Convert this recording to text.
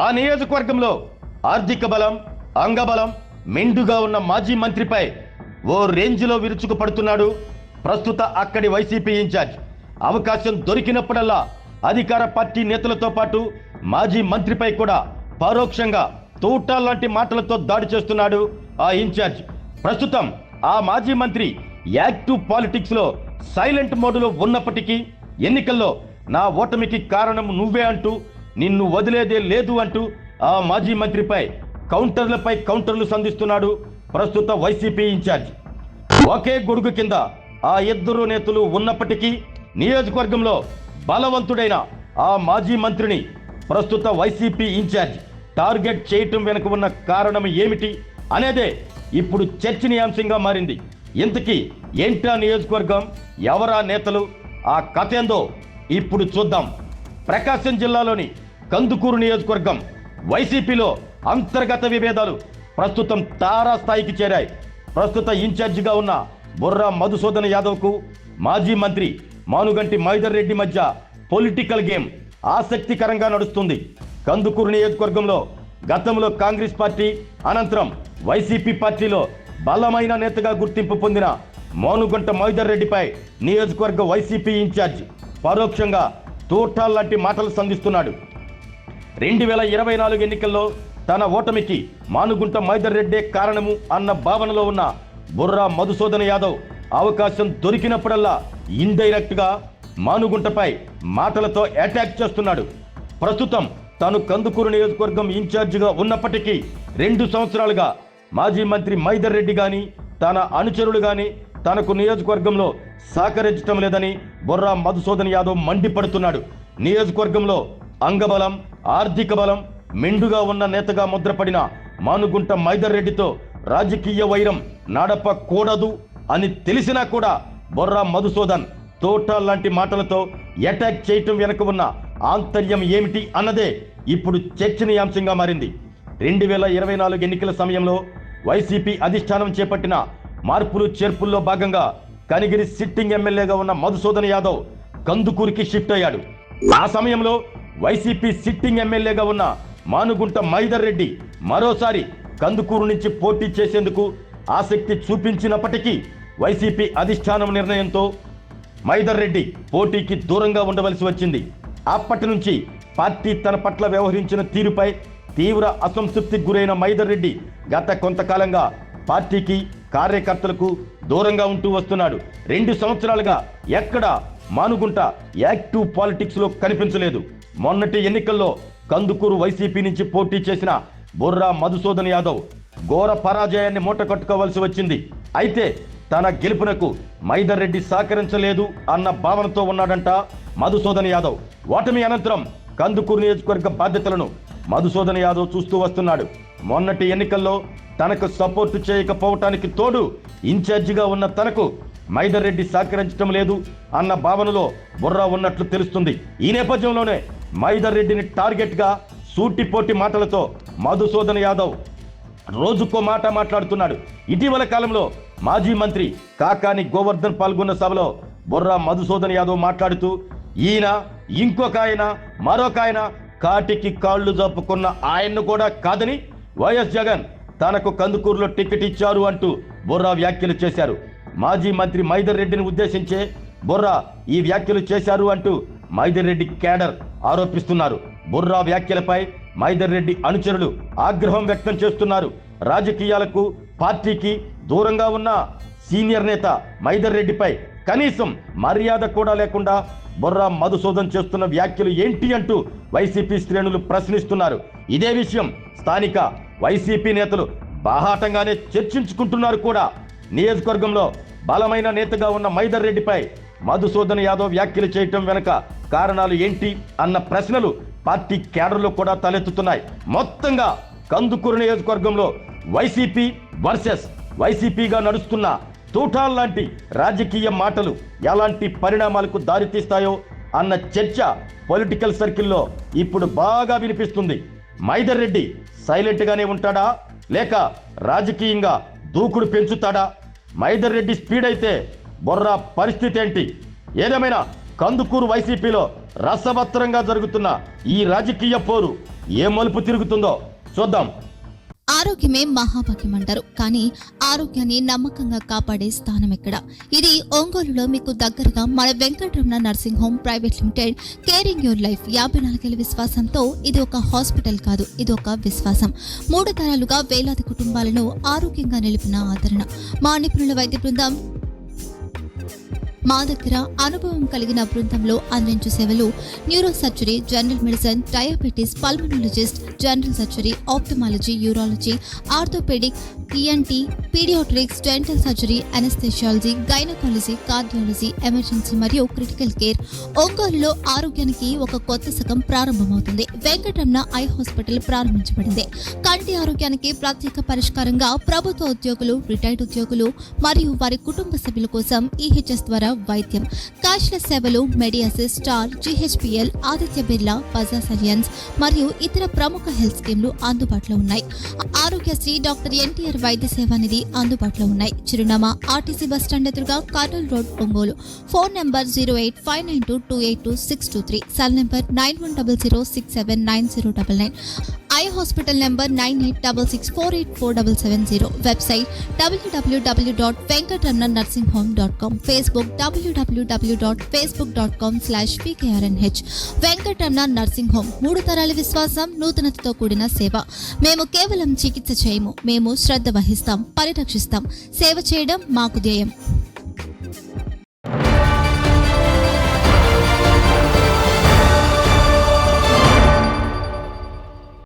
ఆ నియోజకవర్గంలో ఆర్థిక బలం, అంగబలం మెండుగా ఉన్న మాజీ మంత్రిపై ఓ రేంజ్లో విరుచుకుపడుతున్నాడు ప్రస్తుత అక్కడి వైసీపీ ఇన్ఛార్జ్. అవకాశం దొరికినప్పుడల్లా అధికార పార్టీ నేతలతో పాటు మాజీ మంత్రిపై కూడా పరోక్షంగా తూటాల్లాంటి మాటలతో దాడి చేస్తున్నాడు ఆ ఇన్ఛార్జ్. ప్రస్తుతం ఆ మాజీ మంత్రి యాక్టివ్ పాలిటిక్స్ లో సైలెంట్ మోడ్లో ఉన్నప్పటికీ ఎన్నికల్లో నా ఓటమికి కారణం నువ్వే అంటూ, నిన్ను వదిలేదే లేదు అంటూ ఆ మాజీ మంత్రిపై కౌంటర్లపై కౌంటర్లు సంధిస్తున్నాడు ప్రస్తుత వైసీపీ ఇన్ఛార్జ్. ఒకే గొడుగు కింద ఆ ఇద్దరు నేతలు ఉన్నప్పటికీ నియోజకవర్గంలో బలవంతుడైన ఆ మాజీ మంత్రిని ప్రస్తుత వైసీపీ ఇన్ఛార్జ్ టార్గెట్ చేయటం వెనుక ఉన్న కారణం ఏమిటి అనేదే ఇప్పుడు చర్చనీయాంశంగా మారింది. ఇంతకీ ఏంటా నియోజకవర్గం, ఎవరా నేతలు, ఆ కథ ఏందో ఇప్పుడు చూద్దాం. ప్రకాశం జిల్లాలోని కందుకూరు నియోజకవర్గం వైసీపీలో అంతర్గత విభేదాలు ప్రస్తుతం తారాస్థాయికి చేరాయి. ప్రస్తుత ఇన్ఛార్జిగా ఉన్న బుర్రా మధుసూదన్ యాదవ్కు మాజీ మంత్రి మానుగంటి మైదర్ రెడ్డి మధ్య పొలిటికల్ గేమ్ ఆసక్తికరంగా నడుస్తుంది. కందుకూరు నియోజకవర్గంలో గతంలో కాంగ్రెస్ పార్టీ, అనంతరం వైసీపీ పార్టీలో బలమైన నేతగా గుర్తింపు పొందిన మానుగంట మైదర్ రెడ్డిపై నియోజకవర్గ వైసీపీ ఇన్ఛార్జ్ పరోక్షంగా తూటాల్లాంటి మాటలు సంధిస్తున్నాడు. 2024 ఎన్నికల్లో తన ఓటమికి మానుగుంట మైదర్ రెడ్డే కారణము అన్న భావనలో ఉన్న బుర్రా మధుసూదన్ యాదవ్ అవకాశం దొరికినప్పుడల్లా ఇండైరెక్ట్ గా మానుగుంటపై మాటలతో అటాక్ చేస్తున్నాడు. ప్రస్తుతం తాను కందుకూరు నియోజకవర్గం ఇన్ఛార్జిగా ఉన్నప్పటికీ 2 సంవత్సరాలుగా మాజీ మంత్రి మైదర్ రెడ్డి గాని తన అనుచరులు గాని తనకు నియోజకవర్గంలో సహకరించడం లేదని బుర్రా మధుసూదన్ యాదవ్ మండిపడుతున్నాడు. నియోజకవర్గంలో అంగబలం, ఆర్థిక బలం మెండుగా ఉన్న నేతగా ముద్రపడిన మానుగుంట మైదర్ రెడ్డితో రాజకీయ వైరం నడపకూడదు అని తెలిసినా కూడా బుర్రా మధుసూదన్ తోటాల్లాంటి మాటలతో అటాక్ చేయటం వెనుక ఉన్న ఆంతర్యం ఏమిటి అన్నదే ఇప్పుడు చర్చనీయాంశంగా మారింది. 2024 ఎన్నికల సమయంలో వైసీపీ అధిష్టానం చేపట్టిన మార్పులు చేర్పుల్లో భాగంగా కనిగిరి సిట్టింగ్ ఎమ్మెల్యేగా ఉన్న మధుసూదన్ యాదవ్ కందుకూరుకి షిఫ్ట్ అయ్యాడు. ఆ సమయంలో వైసీపీ సిట్టింగ్ ఎమ్మెల్యేగా ఉన్న మానుగుంట మైదర్ రెడ్డి మరోసారి కందుకూరు నుంచి పోటీ చేసేందుకు ఆసక్తి చూపించినప్పటికీ వైసీపీ అధిష్టానం నిర్ణయంతో మైదర్ రెడ్డి పోటీకి దూరంగా ఉండవలసి వచ్చింది. అప్పటి నుంచి పార్టీ తన పట్ల వ్యవహరించిన తీరుపై తీవ్ర అసంతృప్తికి గురైన మైదర్ రెడ్డి గత కొంతకాలంగా పార్టీకి, కార్యకర్తలకు దూరంగా ఉంటూ వస్తున్నాడు. 2 సంవత్సరాలుగా ఎక్కడ మానుగుంట యాక్టివ్ పాలిటిక్స్ లో కనిపించలేదు. మొన్నటి ఎన్నికల్లో కందుకూరు వైసీపీ నుంచి పోటీ చేసిన బుర్రా మధుసూదన్ యాదవ్ ఘోర పరాజయాన్ని మూటకట్టుకోవాల్సి వచ్చింది. అయితే తన గెలుపునకు మైదర్ రెడ్డి సహకరించలేదు అన్న భావనతో ఉన్నాడంట మధుసూదన్ యాదవ్. ఓటమి అనంతరం కందుకూరు నియోజకవర్గ బాధ్యతలను మధుసూదన్ యాదవ్ చూస్తూ వస్తున్నాడు. మొన్నటి ఎన్నికల్లో తనకు సపోర్టు చేయకపోవటానికి తోడు ఇన్ఛార్జిగా ఉన్న తనకు మైదర్ రెడ్డి సహకరించడం లేదు అన్న భావనలో బుర్రా ఉన్నట్లు తెలుస్తుంది. ఈ నేపథ్యంలోనే మైదర్ రెడ్డిని టార్గెట్ గా సూటిపోటి మాటలతో మధుసూదన్ యాదవ్ రోజుకో మాట మాట్లాడుతున్నాడు. ఇటీవల కాలంలో మాజీ మంత్రి కాకాని గోవర్ధన్ పాల్గొన్న సభలో బుర్రా మధుసూదన్ యాదవ్ మాట్లాడుతూ, ఈయన ఇంకొక ఆయన మరొక ఆయన కాటికి కాళ్లు జప్పుకున్న ఆయన్ను కూడా కాదని వైఎస్ జగన్ తనకు కందుకూరులో టికెట్ ఇచ్చారు అంటూ బుర్రా వ్యాఖ్యలు చేశారు. మాజీ మంత్రి మైదర్ రెడ్డిని ఉద్దేశించే బుర్రా ఈ వ్యాఖ్యలు చేశారు అంటూ మైదర్ రెడ్డి క్యాడర్ ఆరోపిస్తున్నారు. బుర్రా వ్యాఖ్యలపై మైదర్ రెడ్డి అనుచరులు ఆగ్రహం వ్యక్తం చేస్తున్నారు. రాజకీయాలకు, పార్టీకి దూరంగా ఉన్న సీనియర్ నేత మైదర్ రెడ్డిపై కనీసం మర్యాద కూడా లేకుండా బుర్రా మధుసూదన్ చేస్తున్న వ్యాఖ్యలు ఏంటి అంటూ వైసీపీ శ్రేణులు ప్రశ్నిస్తున్నారు. ఇదే విషయం స్థానిక వైసీపీ నేతలు బాహాటంగానే చర్చించుకుంటున్నారు కూడా. నియోజకవర్గంలో బలమైన నేతగా ఉన్న మైదర్ రెడ్డిపై మధుసూదన్ యాదవ్ వ్యాఖ్యలు చేయటం వెనుక కారణాలు ఏంటి అన్న ప్రశ్నలు పార్టీ క్యాడర్లో కూడా తలెత్తుతున్నాయి. మొత్తంగా కందుకూరు నియోజకవర్గంలో వైసీపీ వర్సెస్ వైసీపీగా నడుస్తున్న తూటాల్లాంటి రాజకీయ మాటలు ఎలాంటి పరిణామాలకు దారితీస్తాయో అన్న చర్చ పొలిటికల్ సర్కిల్లో ఇప్పుడు బాగా వినిపిస్తుంది. మైదర్ రెడ్డి సైలెంట్ గానే ఉంటాడా లేక రాజకీయంగా దూకుడు పెంచుతాడా? మైదర్ రెడ్డి స్పీడ్ అయితే బుర్రా పరిస్థితి ఏంటి? ఏదేమైనా కందుకూరు వైసీపీలో రసవత్తరంగా జరుగుతున్న ఈ రాజకీయ పోరు ఏ మలుపు తిరుగుతుందో చూద్దాం. ఆరోగ్యమే మహాభాగ్యం అంటారు, కానీ ఆరోగ్యాన్ని నమ్మకంగా కాపాడే స్థానం ఎక్కడ? ఇది ఒంగోలులో మీకు దగ్గరగా మన Venkataramana nursing home private limited. Caring your life 54 ఏళ్ల విశ్వాసంతో ఇది ఒక హాస్పిటల్ కాదు, ఇది ఒక విశ్వాసం. 3 తరాలుగా వేలాది కుటుంబాలను ఆరోగ్యంగా నిలిపిన ఆదరణ. మా నిపుణుల వైద్య బృందం మా దగ్గర అనుభవం కలిగిన బృందంలో అందించే సేవలు neuro surgery, general medicine, diabetes, pulmonologist, general surgery, ophthalmology, urology, orthopaedic, ENT, paediatrics, dental surgery, anaesthesiology, gynaecology, cardiology, emergency మరియు క్రిటికల్ కేర్. ఒంగోలులో ఆరోగ్యానికి ఒక కొత్త శకం ప్రారంభమవుతుంది. వెంకటరమణ ఐ హాస్పిటల్ ప్రారంభించబడింది. కంటి ఆరోగ్యానికి ప్రత్యేక పరిష్కారంగా ప్రభుత్వ ఉద్యోగులు, రిటైర్డ్ ఉద్యోగులు మరియు వారి కుటుంబ సభ్యుల కోసం ఈహెచ్ఎస్ ద్వారా వైద్యం, క్యాష్లెస్ సేవలు, Medi Assist, Star, GHPL, Aditya Birla, Bajaj Allianz మరియు ఇతర ప్రముఖ హెల్త్ స్కీమ్లు అందుబాటులో ఉన్నాయి. ఆరోగ్యశ్రీ, డాక్టర్ ఎన్టీఆర్ వైద్య సేవా నిధి అందుబాటులో ఉన్నాయి. చిరునామా ఆర్టీసీ బస్టాండ్ ఎదురుగా, Kurnool road, Ongole. Phone number 08592282623, cell number 9100679099. Eye hospital number 9866484770. Website www.venkatramanarsinghome.com. Facebook www.facebook.com/pkrnh. Venkataramana nursing home, 3 తరాల విశ్వాసం, నూతనతతో కూడిన సేవ. మేము కేవలం చికిత్స చేయము, మేము శ్రద్ధ వహిస్తాం, పరిరక్షిస్తాం. సేవ చేయడం మాకు ధ్యేయం.